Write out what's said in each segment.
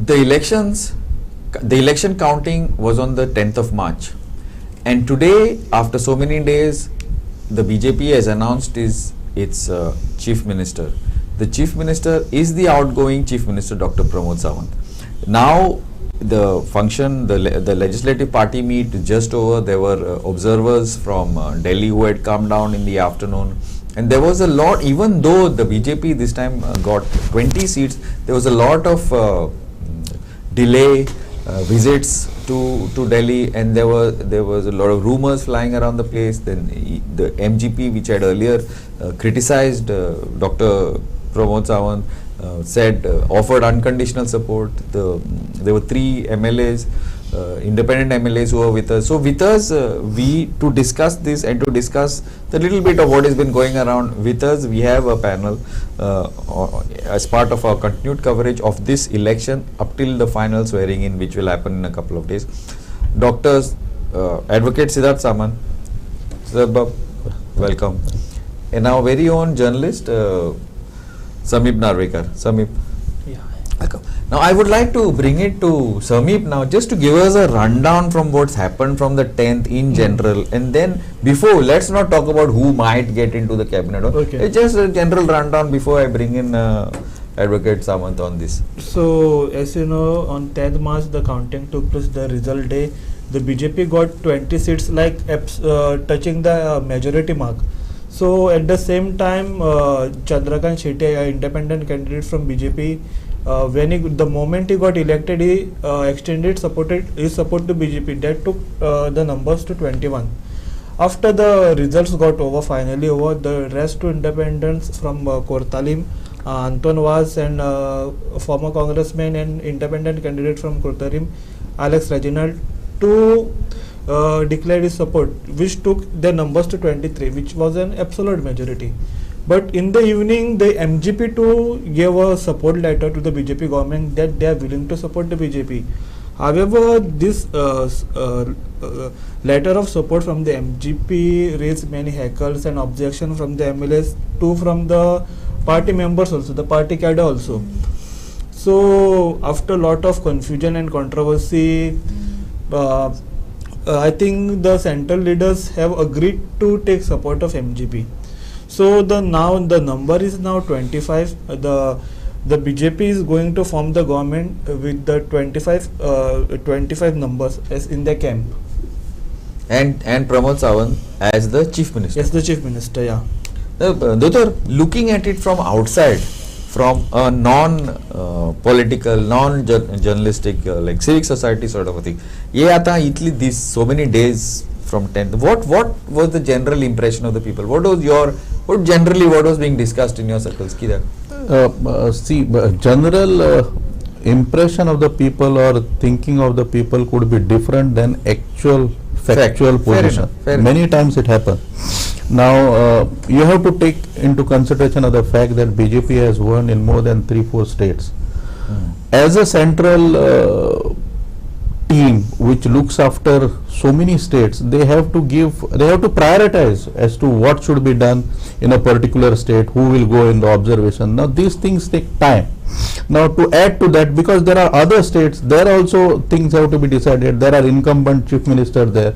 the elections, the election counting was on the 10th of March, and today, after so many days, the BJP has announced its chief minister. The chief minister is the outgoing chief minister, Dr. Pramod Sawant. Now, the function, the legislative party meet just over. There were observers from Delhi who had come down in the afternoon, and there was a lot. Even though the BJP this time got 20 seats, there was a lot of delay, visits to Delhi, and there was a lot of rumors flying around the place. Then the MGP, which had earlier criticized Dr. Pramod Sawant, said offered unconditional support. There were 3 MLAs, independent MLAs who were with us. So with us, we to discuss this and to discuss the little bit of what has been going around with us, we have a panel as part of our continued coverage of this election up till the final swearing in, which will happen in a couple of days. Doctors, Advocate Siddharth Samant, Siddharth, welcome. And our very own journalist, Samip Narvekar. Samip. Yeah. Now I would like to bring it to Samip now, just to give us a rundown from what's happened from the 10th in general, and then before, let's not talk about who might get into the cabinet. Okay. It's just a general rundown before I bring in Advocate Samant on this. So, as you know, on 10th March, the counting took place, the result day. The BJP got 20 seats, like touching the majority mark. So, at the same time, Chandrakant Shetty, an independent candidate from BJP, the moment he got elected, he extended his support to BJP. That took the numbers to 21. After the results got finally over, the rest 2 independents from Kortalim, Anton Vaz, and former congressman and independent candidate from Kortalim, Alex Reginald, to declared his support, which took their numbers to 23, which was an absolute majority. But in the evening, the MGP too gave a support letter to the BJP government that they are willing to support the BJP. However, this letter of support from the MGP raised many heckles and objections from the MLAs, too from the party members also, the party cadre also. So, after a lot of confusion and controversy, I think the central leaders have agreed to take support of MGP. So the number is now 25. The BJP is going to form the government with the 25 numbers as in the camp. And Pramod Sawant as the chief minister. Yes, the chief minister. Yeah. Doctor, looking at it from outside, from a non-political, non-journalistic, like civic society sort of a thing. These so many days from 10th. What was the general impression of the people? What was being discussed in your circles? General impression of the people or thinking of the people could be different than actual factual position. Many times it happens. Now, you have to take into consideration of the fact that BJP has won in more than 3-4 states. As a central team which looks after so many states, they have to prioritize as to what should be done in a particular state, who will go in the observation. Now, these things take time. Now, to add to that, because there are other states, there also things have to be decided. There are incumbent chief minister there.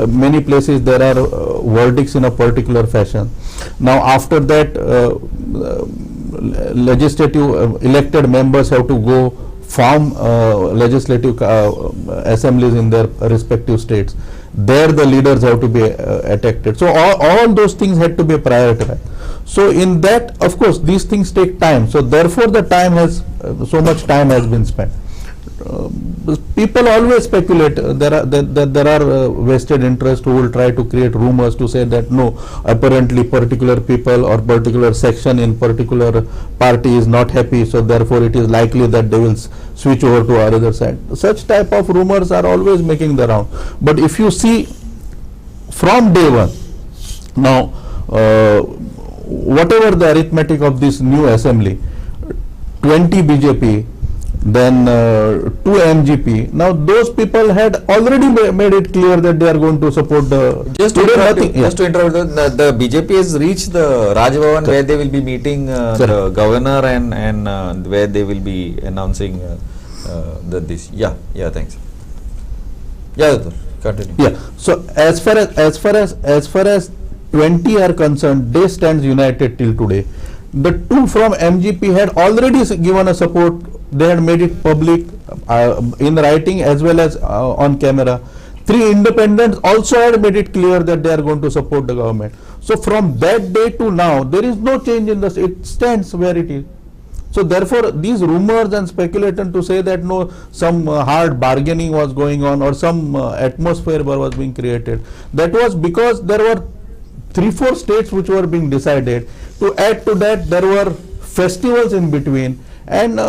Many places there are verdicts in a particular fashion. Now, after that, legislative elected members have to go form legislative assemblies in their respective states. There the leaders have to be elected. So all those things had to be prioritized. So in that, of course, these things take time. So therefore the time has, so much time has been spent. People always speculate. There are vested interests who will try to create rumors to say that no, apparently particular people or particular section in particular party is not happy, so therefore it is likely that they will switch over to our other side. Such type of rumors are always making the round. But if you see from day one, now whatever the arithmetic of this new assembly, 20 BJP, then to MGP. Now those people had already made it clear that they are going to support the. Just to interrupt, the BJP has reached the Raj Bhavan where they will be meeting the governor and where they will be announcing this. Yeah, thanks. Yeah, continue. Yeah. So as far as 20 are concerned, they stand united till today. The two from MGP had already given a support. They had made it public in writing as well as on camera. 3 independents also had made it clear that they are going to support the government. So from that day to now, there is no change in this. It stands where it is. So therefore, these rumors and speculation to say that no, some hard bargaining was going on or some atmosphere was being created, that was because there were 3-4 states which were being decided. To add to that, there were festivals in between, and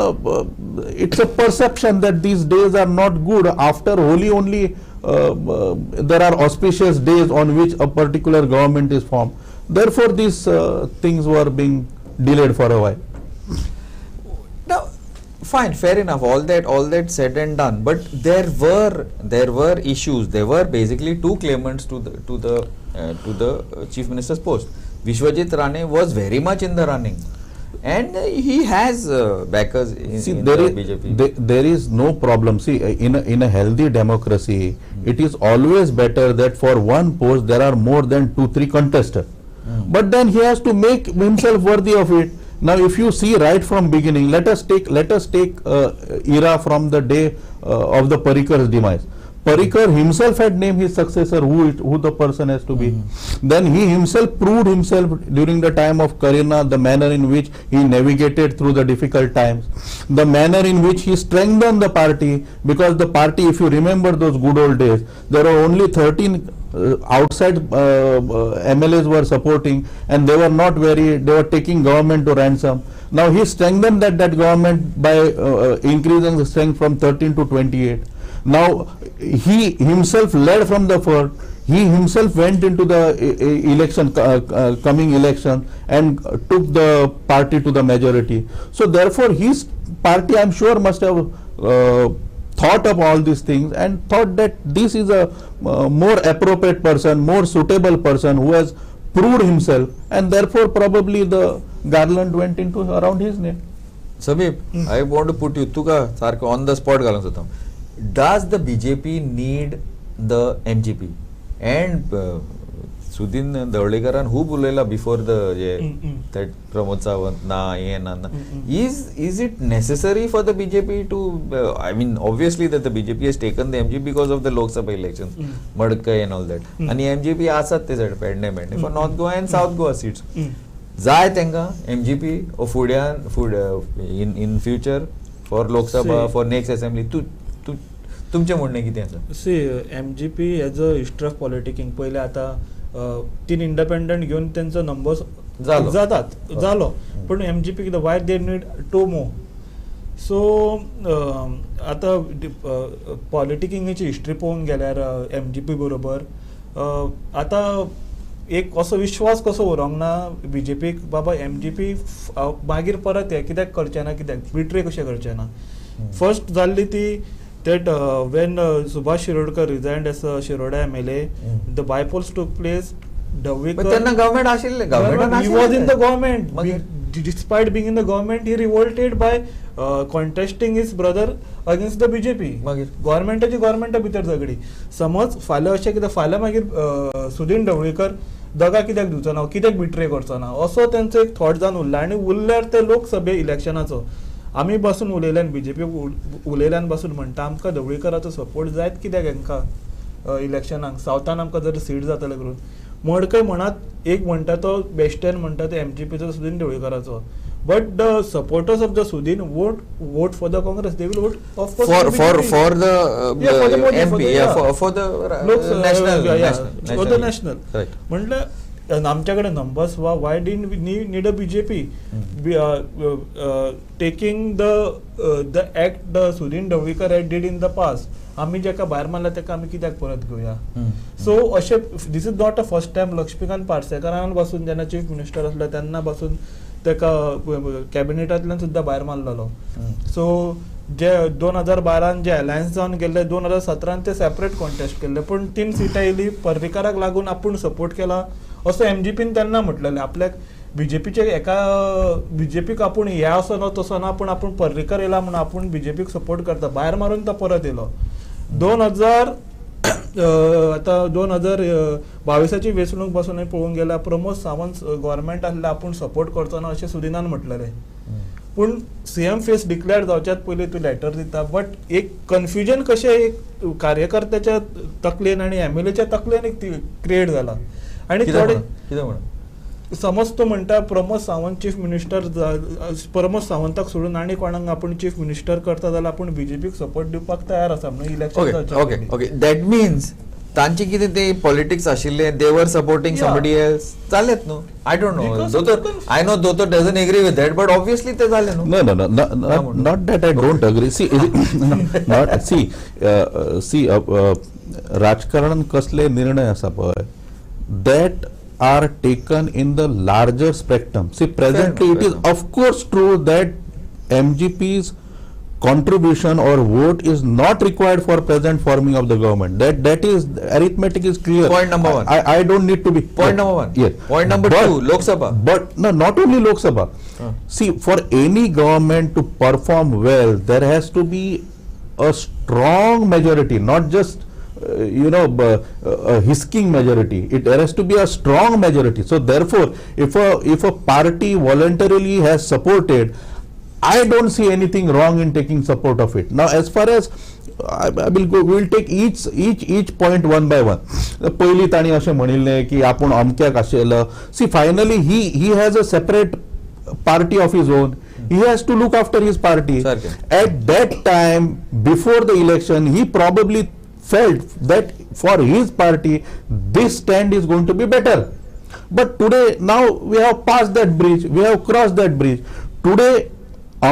it's a perception that these days are not good. After Holi only there are auspicious days on which a particular government is formed. Therefore, these things were being delayed for a while. Now, fine, fair enough. All that said and done. But there were issues. There were basically 2 claimants to the chief minister's post. Vishwajit Rane was very much in the running, and he has backers in the BJP. There is no problem. See, in a healthy democracy, it is always better that for one post there are more than 2-3 contestants. But then he has to make himself worthy of it. Now, if you see right from beginning, let us take era from the day of the Parikar's demise. Parikar himself had named his successor who the person has to be. Then he himself proved himself during the time of Karina, the manner in which he navigated through the difficult times, the manner in which he strengthened the party, because the party, if you remember those good old days, there were only 13 outside MLAs were supporting, and they were taking government to ransom. Now he strengthened that government by increasing the strength from 13 to 28. Now he himself led from the front. He himself went into the coming election and took the party to the majority. So therefore his party, I'm sure, must have thought of all these things and thought that this is a more appropriate person, more suitable person who has proved himself, and therefore probably the garland went into around his name. Samir, I want to put you on the spot. Does the BJP need the MGP? And Sudhin Dawlekaran who bolela before that Pramod Sawant is it necessary for the BJP to I mean, obviously that the BJP has taken the MGP because of the Lok Sabha elections, Madkai and all that, and the MGP asat te side pendne for North Goa and South Goa seats. Zay tenga MGP or food in future for Lok Sabha, for next assembly तुमचे म्हणणे किती आसा? See MGP as a history of politicking पहिले आता 3 independent घेऊन त्यांचा numbers जालो पण MGP कितें वाय दे नीड 2 more. सो आता पॉलिटिकिंगची हिस्ट्री पळोवंक गेल्यार MGP बरोबर आता एक असो विश्वास कसो उरोंक ना BJP बाबा MGP मागीर परत हे कित्याक करचे ना, कित्याक बिट्रे कशें करचे ना. फर्स्ट जाल्ली ती that when Subhash Shirodkar resigned as a Shiroda MLA, the bypolls took place. But then the government he was in the government. Despite being in the government, he revolted by contesting his brother against the BJP. Government भितर झगडी. समज फाल्यां अशें कितें फाल्यां मागीर सुदीन ढवळीकर दगा कित्याक दिवचो ना, कित्याक बिट्रे करचो ना, असो तेंचो एक थॉट जावन उरला. आनी उरल्यार ते लोकसभे इलेक्शनाचो आमी बसून उलयल्यान BJP उलयल्यान बसून म्हणटा आमकां ढवळीकराचो सपोर्ट जायत कित्याक हांकां इलेक्शनाक सावथान आमकां जर सीट जातले करून. मडकय म्हणत एक म्हणटा तो बेश्टेन म्हणटा तो MGPचो Sudin ढवळीकराचो. But the supporters of the Sudhin vote for the Congress. They will vote, of course, for the MP, for the national. Right. म्हटलं आमच्याकडे numbers why didn't we need a BJP taking the act the Sudhin Dawlikar had did in the past. आम्ही जेका भायर मारला तेका आम्ही कित्याक परत घेऊया. सो अशें this is not a first time Laxmikant पार्सेकरान बसून जेन्ना चीफ मिनिस्टर आसलो तेन्ना बसून तेका कॅबिनेटांतल्यान सुद्दां भायर मारलेलो. सो जे 2012 जे अलायन्स जावन गेल्ले 2017 ते सेपरेट कॉन्टेस्ट केल्ले पण 3 सिटां येयली पर्रीकाराक लागून आपूण सपोर्ट केला असो एमजीपीन तेन्ना म्हटलेलें आपल्याक बीजेपीचे एका बीजेपीक आपूण हे असो नो तसो ना पूण आपूण पर्रीकार येयला म्हणून आपूण बीजेपीक सपोर्ट करता भायर मारून तो परत येयलो 2000 आता 2022ची वेंचणूक बसून पळोवंक गेल्यार प्रमोद सावंत गव्हर्मेंट आसल्यार आपूण सपोर्ट करचो ना अशें सुदिनान म्हटलेलें पूण सीएम फेस डिक्लेअर जावच्यात पयलीं तूं लेटर दिता बट एक कन्फ्युजन कशें एक कार्यकर्त्याच्या तकलेन आनी एमएलएच्या तकलेन एक क्रिएट जाला आनी थोडे समज तूं म्हणटा प्रमोद सावंत चीफ मिनिस्टर प्रमोद सावंताक सोडून आनी कोणाक आपूण चीफ मिनिस्टर करता जाल्यार आपूण बीजेपीक सपोर्ट दिवपाक तयार आसा म्हणून इलेक्शन ओके दॅट मीन्स तांचे कितें ते पॉलिटिक्स आशिल्ले they were supporting somebody else जालेत न्हू आय डोंट नो दोतोर आय नो दोतोर doesn't agree with that but obviously ते जाले न्हू No, not that I don't agree. See, राजकारण कसले निर्णय आसा पळय that are taken in the larger spectrum. See, presently it is of course true that MGP's contribution or vote is not required for present forming of the government. That is arithmetic is clear. Point number one. I don't need to be. Point number one. Yes. Point number two. Lok Sabha. But no, not only Lok Sabha. See, for any government to perform well, there has to be a strong majority, not just a hisking majority. There has to be a strong majority. So therefore, if a party voluntarily has supported, I don't see anything wrong in taking support of it. Now, as far as we will take each point one by one. पहिली ताणी अशें म्हणिल्लें की आपूण अमक्याक आशिल्लो. See, finally he has a separate party of his own. He has to look after his party. At that time, before the election, he probably felt that for his party, this stand is going to be better. But today, now we have passed that bridge. We have crossed that bridge. Today,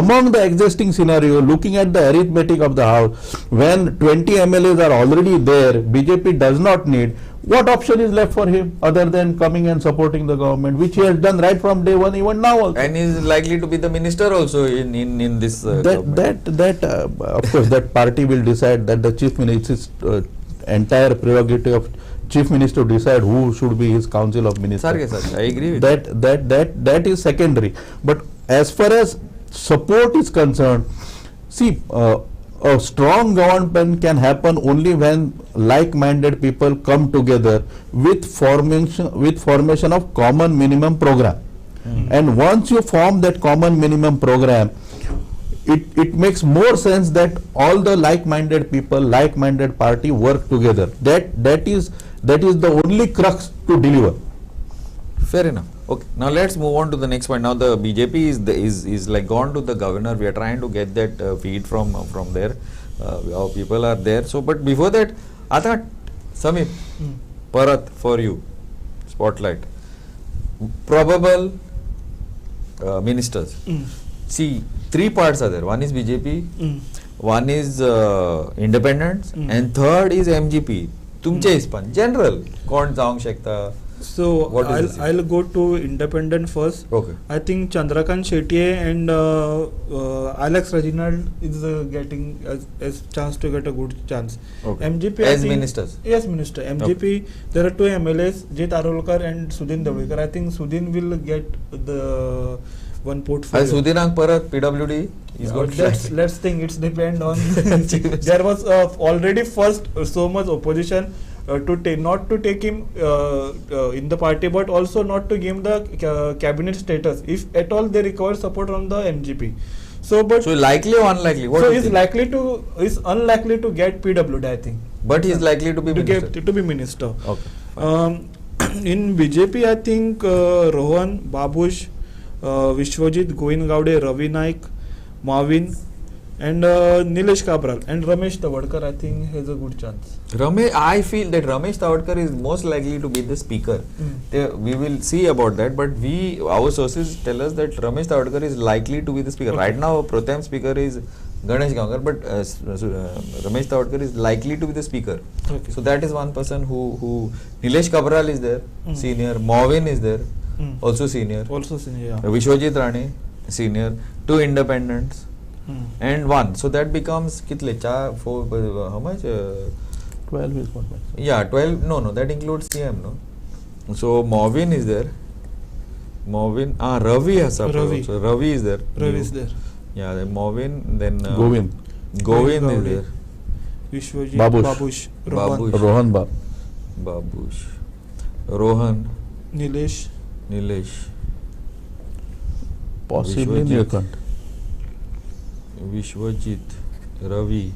among the existing scenario, looking at the arithmetic of the house, when 20 MLAs are already there, BJP does not need. What option is left for him other than coming and supporting the government, which he has done right from day one, even now also. And he is likely to be the minister also in this government. Of course, that party will decide. That the chief minister, entire prerogative of chief minister to decide who should be his council of ministers. Sir, I agree with that is secondary. But as far as support is concerned, see, a strong government can happen only when like-minded people come together with formation of common minimum program. And once you form that common minimum program, it makes more sense that all the like-minded people, like-minded party work together. That is the only crux to deliver. Fair enough. Okay, now let's move on to the next point. Now the BJP is like gone to the governor. We are trying to get that feed from there. Our people are there. So, but before that, Ata Samip, Parat for you, spotlight. Probable ministers. See, 3 parts are there. One is BJP, one is independents, and third is MGP. तुमचे हिस्पान general कोण जावंक शकता? So I'll go to independent first. Okay. I think Chandrakant Shetye and Alex Reginald is getting as chance to get a good chance. Okay. MGP as ministers. Yes, minister. MGP. Okay. There are 2 MLAs, Jit Arolkar and Sudin Davekar. I think Sudin will get the one portfolio. Sudinang Parat PWD is good. Let's think. It's depend on. There was already first so much opposition. Not to take him in the party, but also not to give him the cabinet status if at all they require support from the MGP. So likely or unlikely? What so is unlikely to get PWD, I think. But he is likely to be minister. To be minister. Okay. In BJP, I think Rohan, Babush, Vishwajit, Govind Gowde, Ravi Naik, Marvin, and Nilesh Kabral and Ramesh Tawadkar, I think has a good chance. I feel that Ramesh Tawadkar is most likely to be the speaker. We will see about that, but our sources tell us that Ramesh Tawadkar is likely to be the speaker. Okay. Right now, pro tem speaker is Ganesh Gaonkar, but Ramesh Tawadkar is likely to be the speaker. Okay. So that is one person who Nilesh Kabral is there, senior. Marvin is there, also senior. Yeah. Vishwajit Rane, senior. 2 independents. and 1. So that becomes kitle? How much? 12 is what? Yeah, 12. No, that includes CM, no? So Movin is there. Ravi has Ravi. So Ravi is there. Ravi is there. Yeah, then Movin, then Govind. Govind is there. Vishwajit, Babush. Rohan, Rohan Bab. Babush. Rohan. Nilesh. Possibly Vishwajit. Nilkant. Vishwajit. Ravi.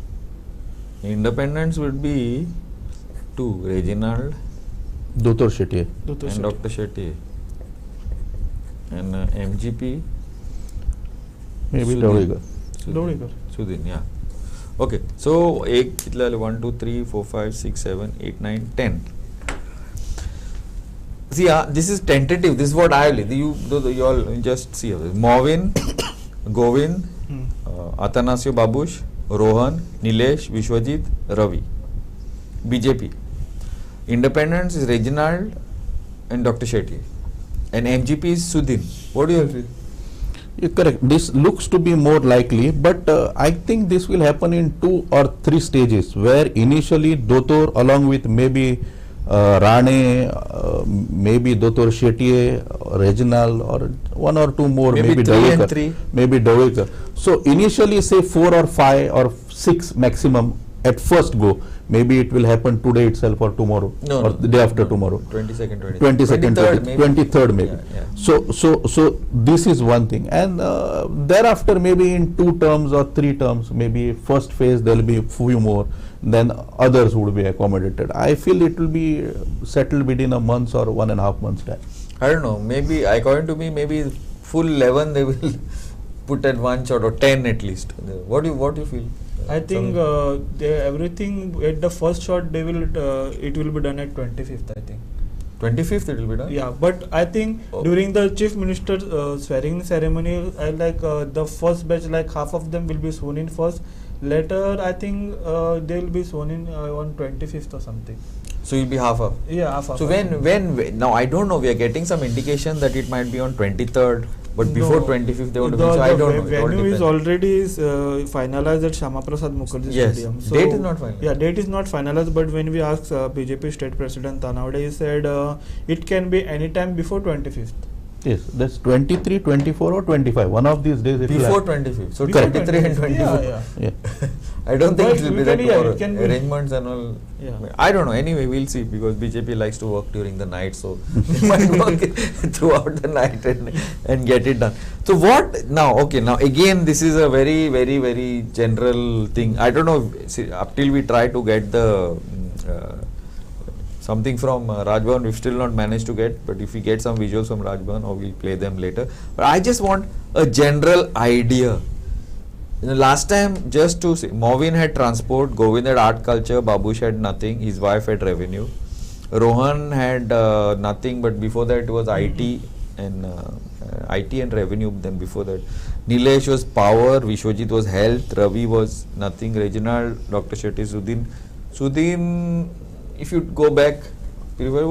Independents would be 2. Reginald Dr. Shetty. and Dr. Shetty. And MGP. Maybe Sudhin. Dawekar. Sudhin, yeah. Okay, so 1, 2, 3, 4, 5, 6, 7, 8, 9, 10. See, this is tentative. This is what I will. You all just see. Movin, Govind, Atanasio Babush, Rohan, Nilesh, Vishwajit, Ravi. BJP. Independents is Reginald and Dr. Shetty. And MGP is Sudhin. What do you feel? You're correct. This looks to be more likely, but I think this will happen in 2 or 3 stages, where initially Dotor along with maybe Rane, maybe Dr. Shetty, Reginald, or 1 or 2 more, maybe 3 and 3. Maybe Dawekar. So initially say 4 or 5 or 6 maximum at first go. Maybe it will happen today itself or tomorrow or the day after tomorrow. 22nd, 23rd maybe. Yeah. So this is one thing, and thereafter maybe in 2 terms or 3 terms, maybe first phase there will be few more, then others would be accommodated. I feel it will be settled within a month or 1.5 months time. I don't know. Maybe according to me, maybe full 11 they will put at one shot, or 10 at least. What do you feel? I think everything at the first shot it will be done at 25th, I think. 25th it will be done? Yeah, but I think during the chief minister's swearing ceremony, the first batch, like half of them will be sworn in first. Later, I think they will be sworn in on 25th or something. So you'll be half up? Yeah, half up. So when now I don't know, we are getting some indication that it might be on 23rd, but before 25th they want to be, so I don't know. Venue is already finalized at Shama Prasad Mukherjee Stadium. So date is not finalized. Yeah, date is not finalized, but when we asked BJP State President Tanawade, he said it can be any time before 25th. Yes, that's 23, 24 or 25. One of these days it will before happen. 25th. So Before 23 and 24. Yeah. I don't think it will be that tomorrow. It can be. Arrangements and all. Yeah. I don't know. Anyway, we'll see, because BJP likes to work during the night, so we might work throughout the night and get it done. So what now? Okay, now again, this is a very, very, very general thing. I don't know. See, up till we try to get the something from Rajbhavan, we've still not managed to get, but if we get some visuals from Rajbhavan, or we'll play them later. But I just want a general idea. Last time, just to say, Movin had transport, Govind had art culture, Babush had nothing, his wife had revenue. Rohan had nothing, but before that it was IT and revenue. Then before that, Nilesh was power, Vishwajit was health, Ravi was nothing, Reginald, Dr. Shetty, Sudhin, if you go back, Peter,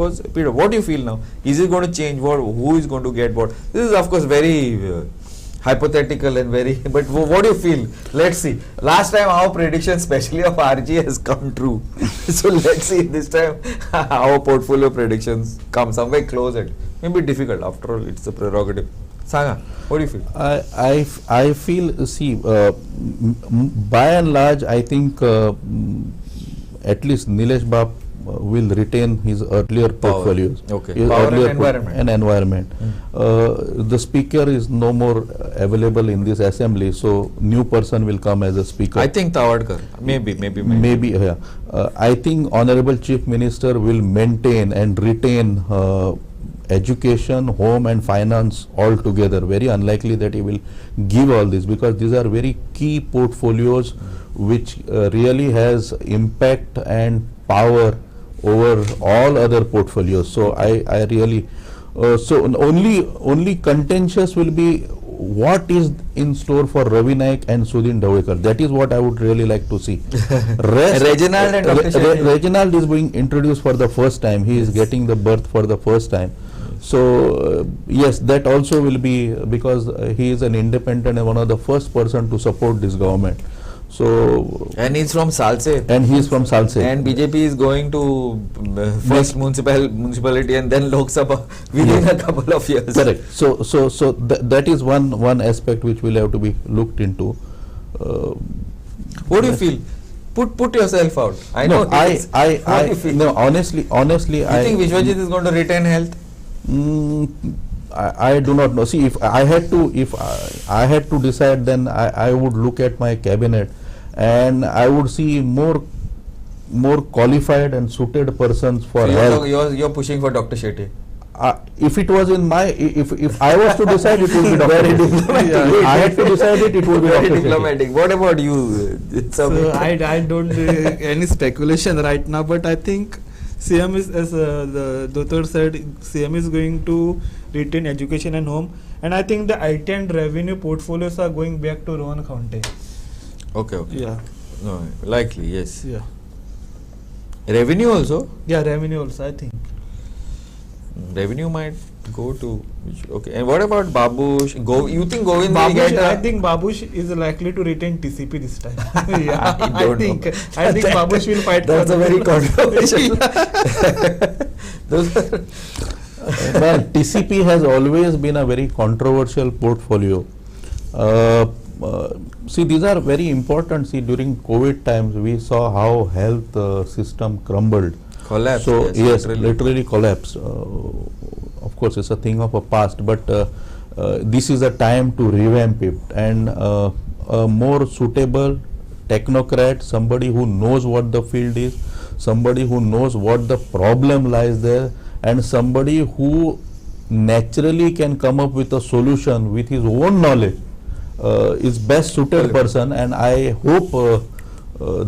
what do you feel now? Is it going to change? Who is going to get what? This is of course very hypothetical and very, but what do you feel? Let's see. Last time our prediction, especially of RG, has come true. So let's see this time our portfolio predictions come somewhere close. It may be difficult. After all, it's a prerogative. Sanga, what do you feel? I feel, see, by and large, I think at least Nilesh Bab will retain his earlier portfolios. Okay. His Power earlier and environment. The speaker is no more available in this assembly, so new person will come as a speaker. I think Tawardkar. Maybe. Yeah. I think Honorable Chief Minister will maintain and retain education, home and finance all together. Very unlikely that he will give all this, because these are very key portfolios which really has impact and power over all other portfolios. So I really so only contentious will be what is in store for Ravi Naik and Sudhin Dawekar. That is what I would really like to see. Reginald and Dr. Shetty. Reginald is being introduced for the first time. He is getting the berth for the first time. So yes, that also will be because he is an independent and one of the first person to support this government. So and he's from Salse. And he is from Salse. And BJP is going to first municipality and then Lok Sabha within a couple of years. Correct. So that is one aspect which will have to be looked into. What do you feel? Put yourself out. I know. What do you feel? No, honestly, you think Vishwajit is going to retain health? I do not know. See, if I had to decide, then I would look at my cabinet, and I would see more qualified and suited persons for health. You're pushing for Dr. Shetty. If it was in my, if I was to decide, it would be Dr. Very diplomatic. If I had to decide it would be Very Dr. diplomatic. What about you? So I don't do any speculation right now, but I think CM is, as the Dr. said, CM is going to retain education and home, and I think the IT and revenue portfolios are going back to Rohan County. Okay. Yeah. No, likely, yes. Yeah. Revenue also? Yeah, revenue also, I think. Revenue might go to okay. And what about Babush? You think Govind will Babush, get? I think Babush is likely to retain TCP this time. Yeah, I think Babush will fight. That's a very controversial. Well, TCP has always been a very controversial portfolio. See, these are very important. See, during COVID times, we saw how health system crumbled. Collapsed. So yes, literally collapsed. Of course, it's a thing of a past, but this is a time to revamp it, and a more suitable technocrat, somebody who knows what the field is, somebody who knows what the problem lies there, and somebody who naturally can come up with a solution with his own knowledge is best suited person. And I hope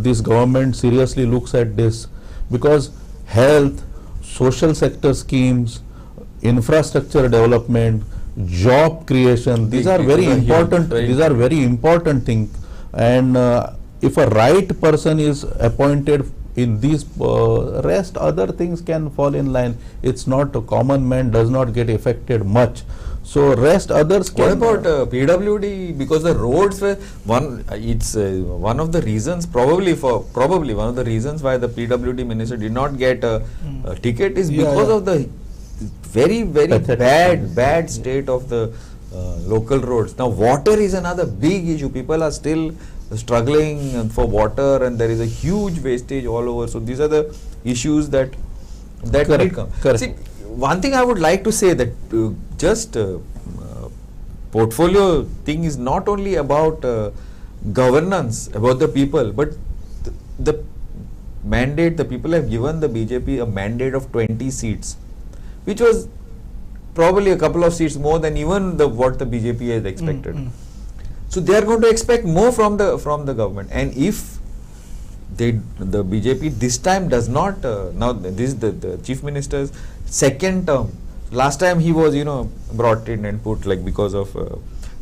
this government seriously looks at this, because health, social sector schemes, infrastructure development, job creation, these are very important. These are very important things, and if a right person is appointed in these, rest other things can fall in line. It's not a common man does not get affected much. So rest others can. What about PWD? Because the roads were one. It's one of the reasons, probably one of the reasons why the PWD minister did not get a ticket is because of the very bad state of the local roads. Now water is another big issue. People are still struggling for water, and there is a huge wastage all over. So these are the issues that will come. Correct. See, one thing I would like to say that portfolio thing is not only about governance, about the people, but the mandate. The people have given the BJP a mandate of 20 seats, which was probably a couple of seats more than even what the BJP has expected. So they are going to expect more from the government, and if the BJP this time does not, now this is the chief minister's second term. Last time he was brought in and put because of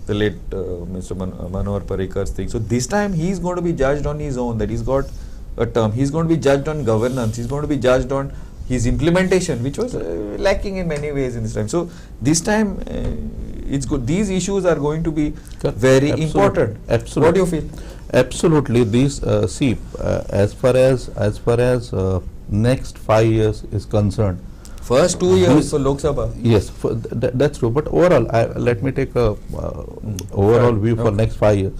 the late Mr. Manohar Parrikar's thing. So this time he is going to be judged on his own, that he's got a term. He's going to be judged on governance. He's going to be judged on his implementation, which was lacking in many ways in this time. So this time it's good. These issues are going to be very important. Absolutely. What do you feel? Absolutely. These see, as far as next 5 years is concerned. First 2 years for Lok Sabha. Yes, that's true. But overall, let me take a overall view for next 5 years.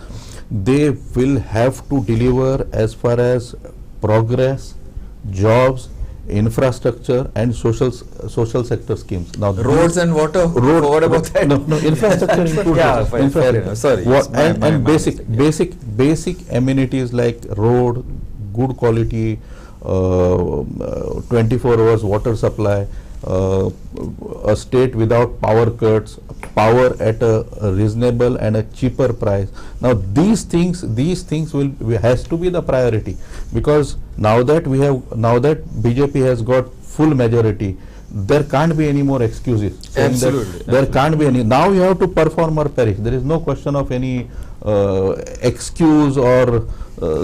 They will have to deliver as far as progress, jobs, infrastructure, and social sector schemes. Now, roads and water. What about that? No, infrastructure includes. Yeah, fair enough. Sorry. And basic amenities like road, good quality, 24 hours water supply, a state without power cuts, power at a reasonable and a cheaper price. Now these things has to be the priority, because now that BJP has got full majority, there can't be any more excuses. Absolutely. There can't be any. Now you have to perform or perish. There is no question of any excuse or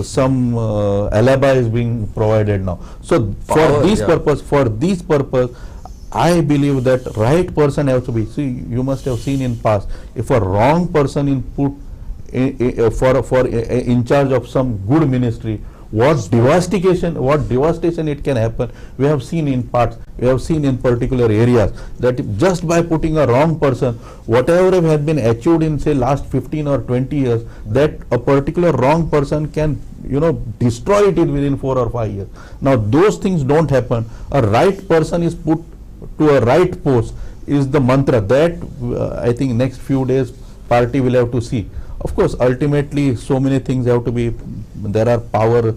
some alibi is being provided now. So for this purpose, I believe that right person has to be. See, you must have seen in past, if a wrong person is put in charge of some good ministry, what devastation it can happen. We have seen in parts, we have seen in particular areas that just by putting a wrong person, whatever has been achieved in say last 15 or 20 years, that a particular wrong person can destroy it within 4 or 5 years. Now those things don't happen. A right person is put to a right post is the mantra that I think next few days party will have to see. Of course, ultimately so many things have to be, there are power,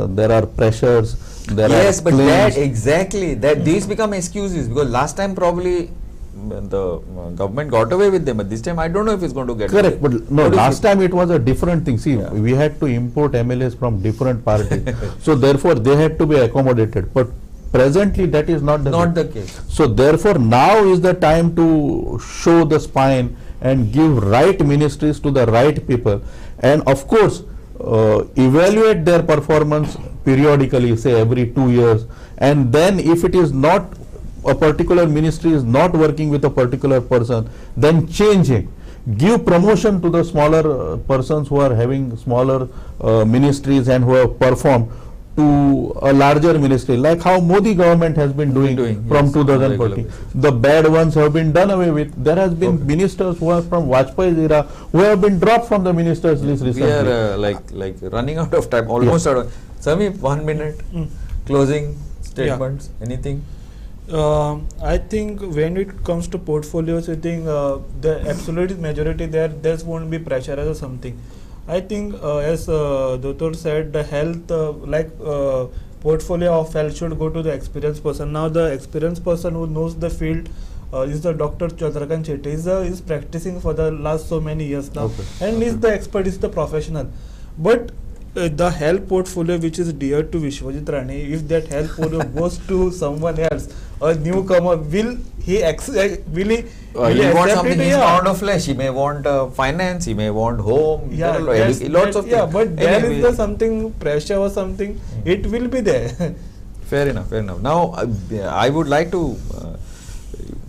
there are pressures, there yes, are but claims. that these become excuses, because last time probably the government got away with them, but this time I don't know if it's going to get Correct, away. but no, last time it was a different thing. See, we had to import MLAs from different parties, so therefore they had to be accommodated. But presently that is not the case. So therefore now is the time to show the spine and give right ministries to the right people, and of course evaluate their performance periodically, say every 2 years, and then if it is not, a particular ministry is not working with a particular person, then change him. Give promotion to the smaller persons who are having smaller ministries and who have performed to a larger ministry, like how Modi government has been doing from yes, 2014. The bad ones have been done away with. There has been ministers who are from Vajpayee's era who have been dropped from the ministers list recently. We are like running out of time, almost out of. Sami, 1 minute, closing statements, anything? I think when it comes to portfolios, I think the absolute majority there won't be pressure or something. I think as Dr. said, the health portfolio of health should go to the experienced person. Now the experienced person who knows the field is the Dr. Chandrakant Chetty. Is practicing for the last so many years now, and is the expert, is the professional. But the health portfolio which is dear to Vishwajit Rane, if that health portfolio goes to someone else, a newcomer, will he accept want something it? he's pound of flesh. He may want finance, he may want home, lots of things. But there is the something pressure or something, it will be there. Fair enough. Now I would like to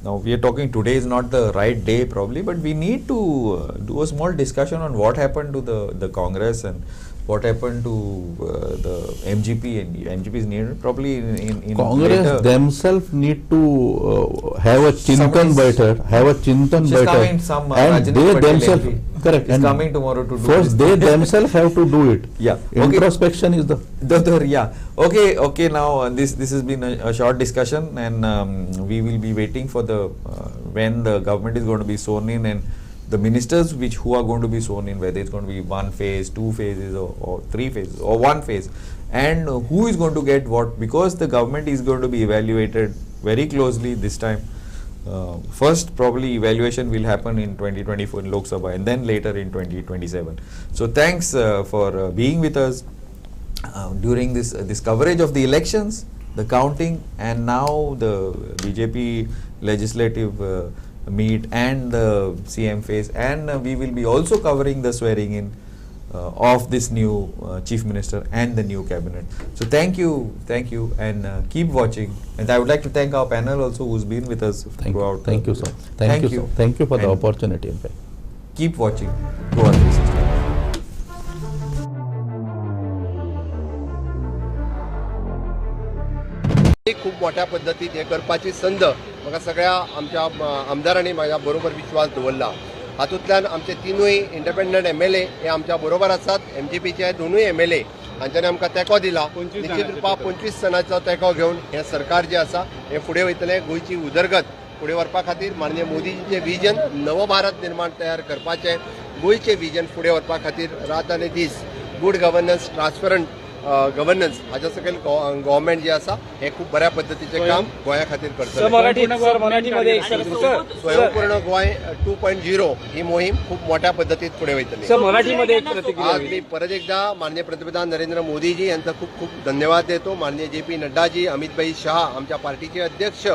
now we are talking, today is not the right day probably, but we need to do a small discussion on what happened to the Congress and what happened to the MGP, and MGP is needed probably in Congress themselves need to have a chintan baiter, and they themselves correct. Is coming tomorrow to do first this. They themselves have to do it. Yeah. Introspection is the yeah. Okay. Now this has been a short discussion, and we will be waiting for the when the government is going to be sworn in, and the ministers who are going to be sworn in, whether it's going to be 1 phase, 2 phases, or 3 phases, or 1 phase, and who is going to get what, because the government is going to be evaluated very closely this time. First probably evaluation will happen in 2024 in Lok Sabha, and then later in 2027. So thanks for being with us during this coverage of the elections, the counting, and now the BJP legislative meet and the CM phase, and we will be also covering the swearing in of this new Chief Minister and the new cabinet. So thank you, and keep watching. And I would like to thank our panel also, who's been with us throughout. Thank you, sir. Thank you for the opportunity. In fact, keep watching Goa 360. खूप मोठ्या पद्धतीत हे करपाची संद म्हाका सगळ्या आमच्या आमदारांनी म्हाज्या बरोबर विश्वास दवरला. हातूंतल्यान आमचे तिनूय इंडिपेंडंट MLA हे आमच्या बरोबर आसात. MGPचे दोनूय MLA हांच्यानी आमकां तेंको दिला. निश्चित रुपान 25 जणांचो तेंको घेवन हे सरकार जे आसा हे फुडें वयतलें. गोंयची उदरगत फुडें व्हरपा खातीर माननीय मोदीजीचें विजन, नवो भारत निर्माण तयार करपाचें, गोंयचें विजन फुडें व्हरपा खातीर रात आनी दीस गुड गव्हर्नन्स, ट्रान्सपरंट गव्हर्नन्स हाच्या सकयल गव्हर्नमेंट जे आसा हे खूप बऱ्या पद्धतीचे काम गोंया खातीर करता. स्वयंपूर्ण गोंय 2.0 ही मोहीम खूप मोठ्या पद्धतीत फुडें वयतली. आज मी परत एकदा माननीय पंतप्रधान नरेंद्र मोदीजी यांचा खूप खूप धन्यवाद देतो. माननीय JP नड्डाजी, अमित भाई शाह, आमच्या पार्टीचे अध्यक्ष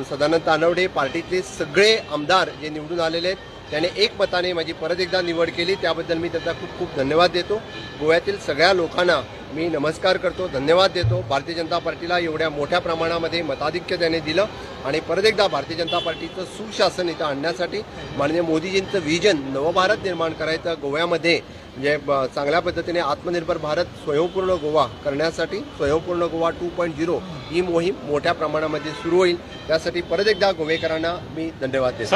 सदानंद तानवडे, पार्टीतले सगळे आमदार जे निवडून आलेले आहेत, त्याने एकमताने माझी परत एकदा निवड केली, त्याबद्दल मी त्यांचा खूप खूप धन्यवाद देतो. गोव्यातील सगळ्या लोकांना मी नमस्कार करतो, धन्यवाद देतो. भारतीय जनता पार्टीला एवढ्या मोठ्या प्रमाणामध्ये मताधिक्य त्याने दिलं आणि परत एकदा भारतीय जनता पार्टीचं सुशासन इथं आणण्यासाठी माननीय मोदीजींचं व्हिजन नवभारत निर्माण करायचं गोव्यामध्ये, म्हणजे चांगल्या पद्धतीने आत्मनिर्भर भारत स्वयंपूर्ण गोवा करण्यासाठी स्वयंपूर्ण गोवा 2.0 ही मोहीम मोठ्या प्रमाणामध्ये सुरू होईल. त्यासाठी परत एकदा गोवेकरांना मी धन्यवाद देतो.